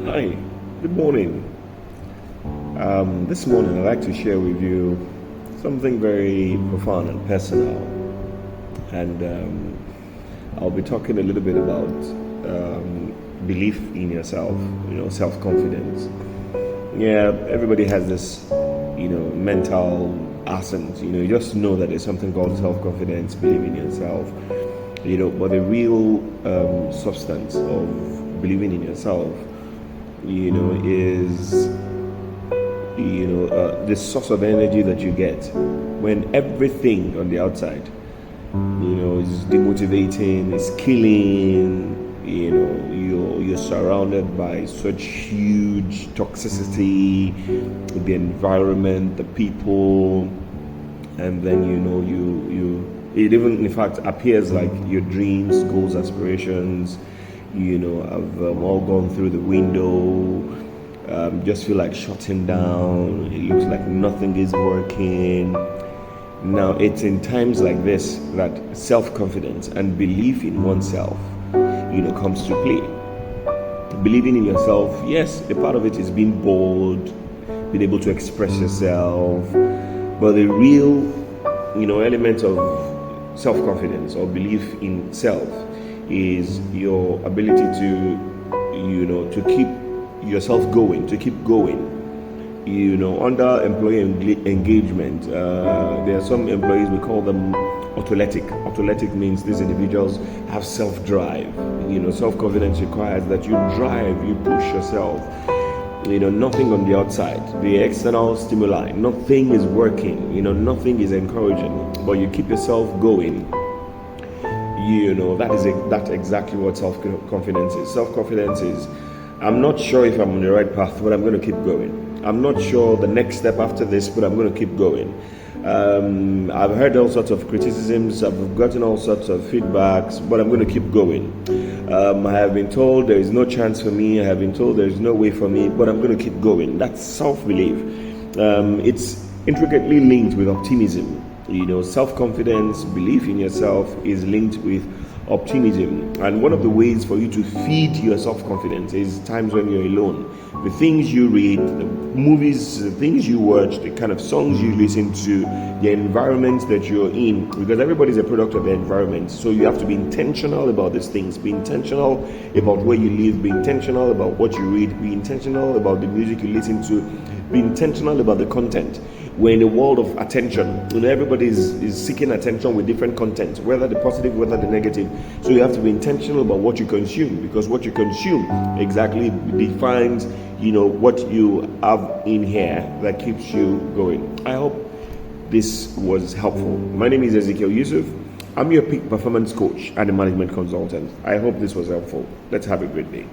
Hi, good morning. This morning I'd like to share with you something very profound and personal. And I'll be talking a little bit about belief in yourself, self confidence. Yeah, everybody has this, mental assent. You just know that there's something called self confidence, believe in yourself, but the real substance of believing in yourself is the source of energy that you get when everything on the outside is demotivating, is killing. You're surrounded by such huge toxicity, the environment, the people, and then it even in fact appears like your dreams, goals, aspirations have all gone through the window. Just feel like shutting down. It looks like nothing is working. Now, it's in times like this that self-confidence and belief in oneself, comes to play. Believing in yourself, yes, a part of it is being bold, being able to express yourself, but the real, element of self-confidence or belief in self is your ability to keep yourself going, to keep going. Under employee engagement, there are some employees, we call them autoletic. Autoletic means these individuals have self-drive. Self-confidence requires that you drive, you push yourself. Nothing on the outside, the external stimuli, nothing is working, nothing is encouraging, but you keep yourself going. That's exactly what self-confidence is. Self-confidence is, I'm not sure if I'm on the right path, but I'm going to keep going. I'm not sure the next step after this, but I'm going to keep going. I've heard all sorts of criticisms, I've gotten all sorts of feedbacks, but I'm going to keep going. I have been told there is no chance for me, I have been told there is no way for me, but I'm going to keep going. That's self-belief. It's intricately linked with optimism. Self-confidence, belief in yourself is linked with optimism. And one of the ways for you to feed your self-confidence is times when you're alone. The things you read, the movies, the things you watch, the kind of songs you listen to, the environment that you're in, because everybody's a product of their environment. So you have to be intentional about these things. Be intentional about where you live. Be intentional about what you read. Be intentional about the music you listen to. Be intentional about the content. We're in a world of attention. Everybody is seeking attention with different content, whether the positive, whether the negative. So you have to be intentional about what you consume, because what you consume exactly defines, what you have in here that keeps you going. I hope this was helpful. My name is Ezekiel Yusuf. I'm your peak performance coach and a management consultant. I hope this was helpful. Let's have a great day.